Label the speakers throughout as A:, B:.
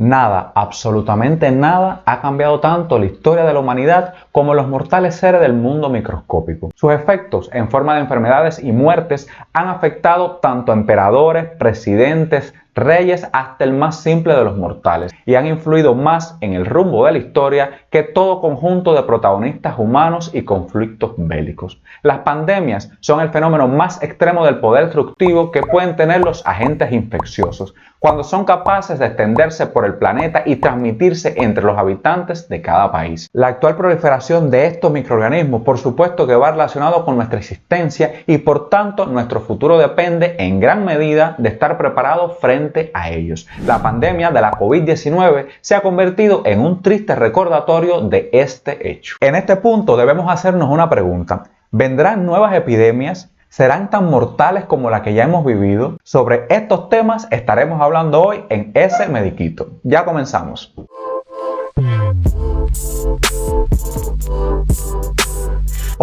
A: Nada, absolutamente nada ha cambiado tanto la historia de la humanidad como los mortales seres del mundo microscópico. Sus efectos en forma de enfermedades y muertes han afectado tanto a emperadores, presidentes, reyes hasta el más simple de los mortales y han influido más en el rumbo de la historia que todo conjunto de protagonistas humanos y conflictos bélicos. Las pandemias son el fenómeno más extremo del poder destructivo que pueden tener los agentes infecciosos, cuando son capaces de extenderse por el planeta y transmitirse entre los habitantes de cada país. La actual proliferación de estos microorganismos, por supuesto que va relacionado con nuestra existencia y por tanto nuestro futuro depende en gran medida de estar preparados frente a ellos. La pandemia de la COVID-19 se ha convertido en un triste recordatorio de este hecho. En este punto debemos hacernos una pregunta: ¿vendrán nuevas epidemias? ¿Serán tan mortales como la que ya hemos vivido? Sobre estos temas estaremos hablando hoy en Ese Mediquito. Ya comenzamos.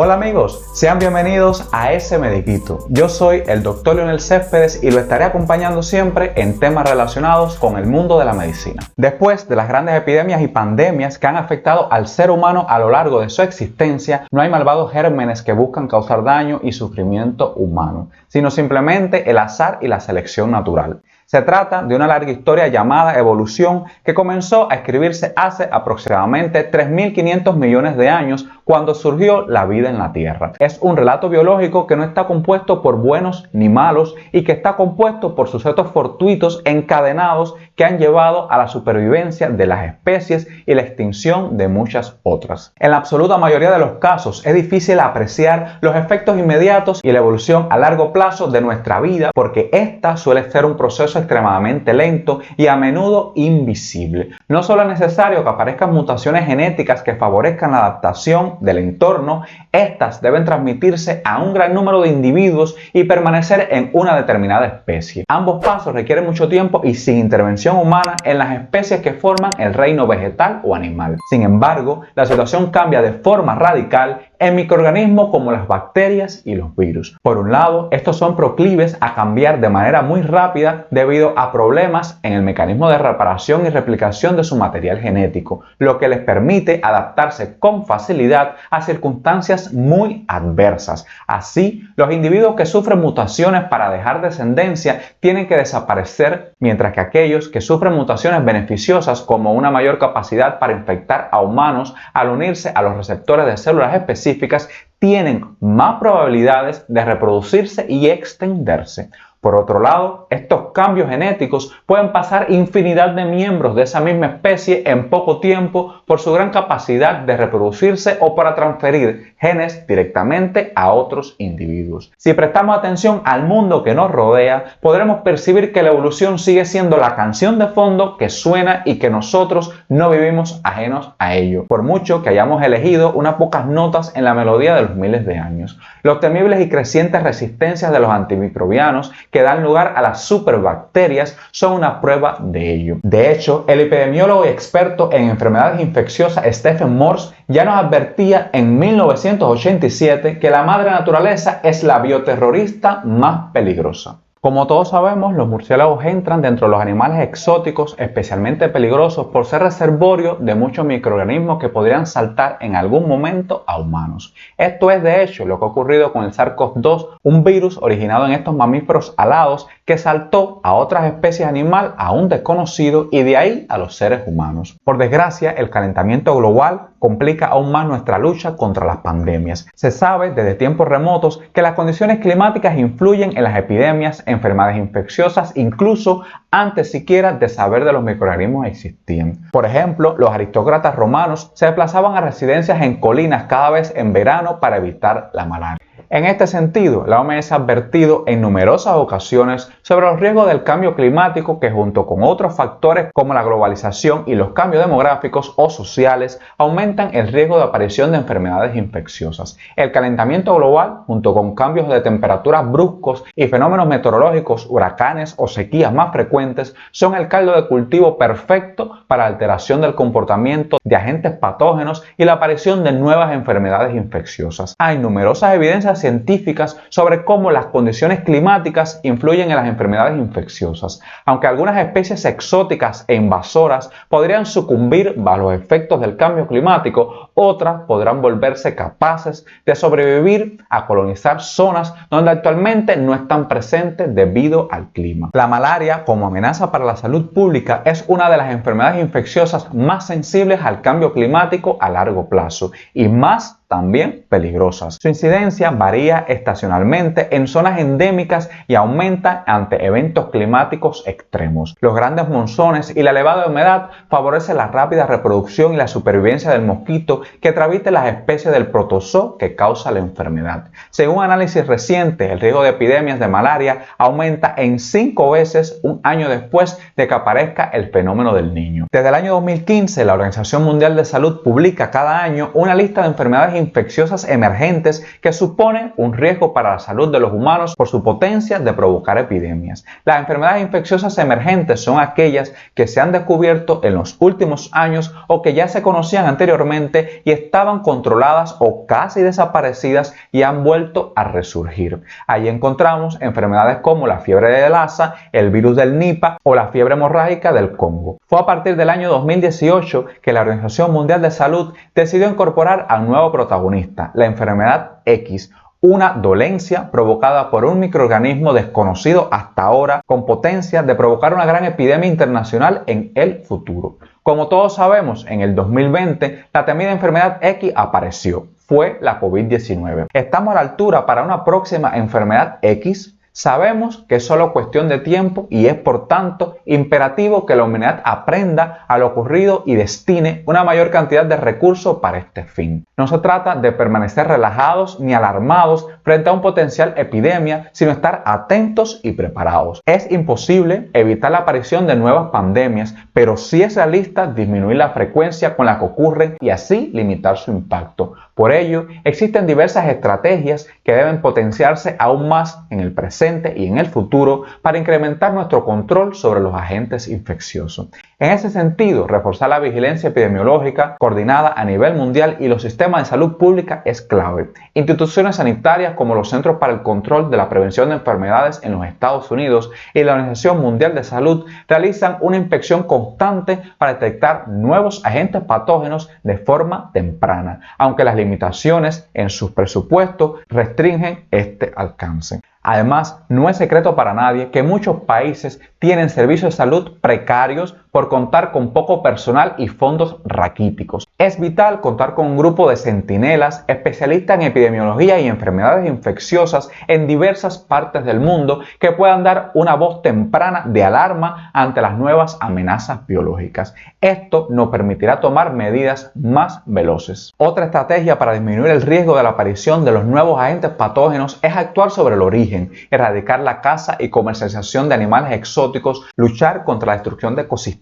A: Hola amigos, sean bienvenidos a Ese Mediquito. Yo soy el Dr. Leonel Céspedes y lo estaré acompañando siempre en temas relacionados con el mundo de la medicina. Después de las grandes epidemias y pandemias que han afectado al ser humano a lo largo de su existencia, no hay malvados gérmenes que buscan causar daño y sufrimiento humano, sino simplemente el azar y la selección natural. Se trata de una larga historia llamada evolución que comenzó a escribirse hace aproximadamente 3.500 millones de años cuando surgió la vida en la Tierra. Es un relato biológico que no está compuesto por buenos ni malos y que está compuesto por sucesos fortuitos encadenados que han llevado a la supervivencia de las especies y la extinción de muchas otras. En la absoluta mayoría de los casos es difícil apreciar los efectos inmediatos y la evolución a largo plazo de nuestra vida porque esta suele ser un proceso extremadamente lento y a menudo invisible. No solo es necesario que aparezcan mutaciones genéticas que favorezcan la adaptación del entorno, estas deben transmitirse a un gran número de individuos y permanecer en una determinada especie. Ambos pasos requieren mucho tiempo y sin intervención humana en las especies que forman el reino vegetal o animal. Sin embargo, la situación cambia de forma radical en microorganismos como las bacterias y los virus. Por un lado, estos son proclives a cambiar de manera muy rápida debido a problemas en el mecanismo de reparación y replicación de su material genético, lo que les permite adaptarse con facilidad a circunstancias muy adversas. Así, los individuos que sufren mutaciones para dejar descendencia tienen que desaparecer, mientras que aquellos que sufren mutaciones beneficiosas como una mayor capacidad para infectar a humanos al unirse a los receptores de células específicas tienen más probabilidades de reproducirse y extenderse. Por otro lado, estos cambios genéticos pueden pasar infinidad de miembros de esa misma especie en poco tiempo por su gran capacidad de reproducirse o para transferir genes directamente a otros individuos. Si prestamos atención al mundo que nos rodea, podremos percibir que la evolución sigue siendo la canción de fondo que suena y que nosotros no vivimos ajenos a ello, por mucho que hayamos elegido unas pocas notas en la melodía de los miles de años. Los temibles y crecientes resistencias de los antimicrobianos que dan lugar a las superbacterias son una prueba de ello. De hecho, el epidemiólogo y experto en enfermedades infecciosas Stephen Morse ya nos advertía en 1987 que la madre naturaleza es la bioterrorista más peligrosa. Como todos sabemos, los murciélagos entran dentro de los animales exóticos especialmente peligrosos por ser reservorio de muchos microorganismos que podrían saltar en algún momento a humanos. Esto es de hecho lo que ha ocurrido con el SARS-CoV-2, un virus originado en estos mamíferos alados que saltó a otras especies animal aún desconocido y de ahí a los seres humanos. Por desgracia, el calentamiento global complica aún más nuestra lucha contra las pandemias. Se sabe desde tiempos remotos que las condiciones climáticas influyen en las epidemias, enfermedades infecciosas, incluso antes siquiera de saber de los microorganismos existían. Por ejemplo, los aristócratas romanos se desplazaban a residencias en colinas cada vez en verano para evitar la malaria. En este sentido, la OMS ha advertido en numerosas ocasiones sobre los riesgos del cambio climático que junto con otros factores como la globalización y los cambios demográficos o sociales aumentan el riesgo de aparición de enfermedades infecciosas. El calentamiento global, junto con cambios de temperaturas bruscos y fenómenos meteorológicos, huracanes o sequías más frecuentes, son el caldo de cultivo perfecto para la alteración del comportamiento de agentes patógenos y la aparición de nuevas enfermedades infecciosas. Hay numerosas evidencias evidencias científicas sobre cómo las condiciones climáticas influyen en las enfermedades infecciosas. Aunque algunas especies exóticas e invasoras podrían sucumbir bajo los efectos del cambio climático, otras podrán volverse capaces de sobrevivir a colonizar zonas donde actualmente no están presentes debido al clima. La malaria, como amenaza para la salud pública, es una de las enfermedades infecciosas más sensibles al cambio climático a largo plazo y más también peligrosas. Su incidencia varía estacionalmente en zonas endémicas y aumenta ante eventos climáticos extremos. Los grandes monzones y la elevada humedad favorecen la rápida reproducción y la supervivencia del mosquito que transmite las especies del protozoo que causa la enfermedad. Según análisis recientes, el riesgo de epidemias de malaria aumenta en 5 veces un año después de que aparezca el fenómeno del Niño. Desde el año 2015, la Organización Mundial de Salud publica cada año una lista de enfermedades infecciosas emergentes que suponen un riesgo para la salud de los humanos por su potencia de provocar epidemias. Las enfermedades infecciosas emergentes son aquellas que se han descubierto en los últimos años o que ya se conocían anteriormente y estaban controladas o casi desaparecidas y han vuelto a resurgir. Ahí encontramos enfermedades como la fiebre de Lassa, el virus del Nipah o la fiebre hemorrágica del Congo. Fue a partir del año 2018 que la Organización Mundial de Salud decidió incorporar a un nuevo protagonista, la enfermedad X, una dolencia provocada por un microorganismo desconocido hasta ahora con potencia de provocar una gran epidemia internacional en el futuro. Como todos sabemos, en el 2020 la temida enfermedad X apareció, fue la COVID-19. ¿Estamos a la altura para una próxima enfermedad X? Sabemos que es solo cuestión de tiempo y es por tanto imperativo que la humanidad aprenda a lo ocurrido y destine una mayor cantidad de recursos para este fin. No se trata de permanecer relajados ni alarmados frente a una potencial epidemia, sino estar atentos y preparados. Es imposible evitar la aparición de nuevas pandemias, pero sí es realista disminuir la frecuencia con la que ocurren y así limitar su impacto. Por ello, existen diversas estrategias que deben potenciarse aún más en el presente y en el futuro para incrementar nuestro control sobre los agentes infecciosos. En ese sentido, reforzar la vigilancia epidemiológica coordinada a nivel mundial y los sistemas de salud pública es clave. Instituciones sanitarias como los Centros para el Control de la Prevención de Enfermedades en los Estados Unidos y la Organización Mundial de Salud realizan una inspección constante para detectar nuevos agentes patógenos de forma temprana, aunque las limitaciones en sus presupuestos restringen este alcance. Además, no es secreto para nadie que muchos países tienen servicios de salud precarios por contar con poco personal y fondos raquíticos. Es vital contar con un grupo de centinelas especialistas en epidemiología y enfermedades infecciosas en diversas partes del mundo que puedan dar una voz temprana de alarma ante las nuevas amenazas biológicas. Esto nos permitirá tomar medidas más veloces. Otra estrategia para disminuir el riesgo de la aparición de los nuevos agentes patógenos es actuar sobre el origen, erradicar la caza y comercialización de animales exóticos, luchar contra la destrucción de ecosistemas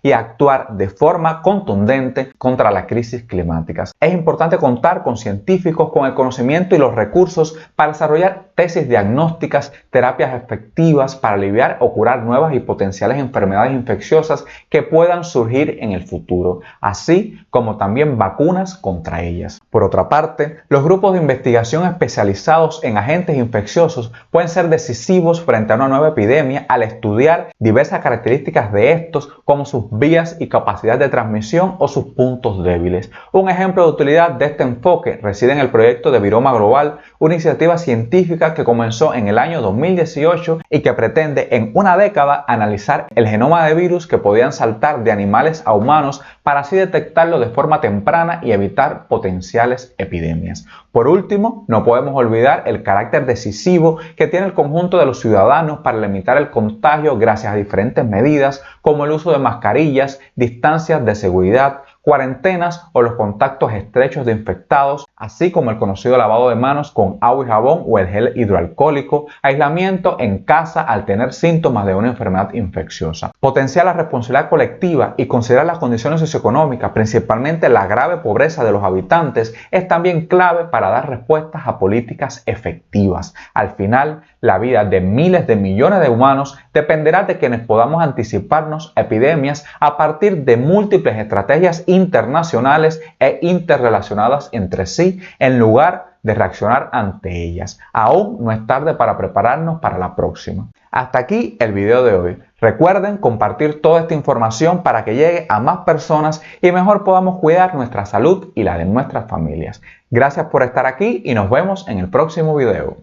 A: y actuar de forma contundente contra las crisis climáticas. Es importante contar con científicos con el conocimiento y los recursos para desarrollar tesis diagnósticas, terapias efectivas para aliviar o curar nuevas y potenciales enfermedades infecciosas que puedan surgir en el futuro, así como también vacunas contra ellas. Por otra parte, los grupos de investigación especializados en agentes infecciosos pueden ser decisivos frente a una nueva epidemia al estudiar diversas características de estos como sus vías y capacidad de transmisión o sus puntos débiles. Un ejemplo de utilidad de este enfoque reside en el proyecto de Viroma Global, una iniciativa científica que comenzó en el año 2018 y que pretende en una década analizar el genoma de virus que podían saltar de animales a humanos para así detectarlo de forma temprana y evitar potenciales epidemias. Por último, no podemos olvidar el carácter decisivo que tiene el conjunto de los ciudadanos para limitar el contagio gracias a diferentes medidas como el uso de mascarillas, distancias de seguridad, cuarentenas o los contactos estrechos de infectados, así como el conocido lavado de manos con agua y jabón o el gel hidroalcohólico, aislamiento en casa al tener síntomas de una enfermedad infecciosa. Potenciar la responsabilidad colectiva y considerar las condiciones socioeconómicas, principalmente la grave pobreza de los habitantes, es también clave para dar respuestas a políticas efectivas. Al final, la vida de miles de millones de humanos dependerá de quienes podamos anticiparnos a epidemias a partir de múltiples estrategias internacionales e interrelacionadas entre sí, en lugar de reaccionar ante ellas. Aún no es tarde para prepararnos para la próxima. Hasta aquí el video de hoy. Recuerden compartir toda esta información para que llegue a más personas y mejor podamos cuidar nuestra salud y la de nuestras familias. Gracias por estar aquí y nos vemos en el próximo video.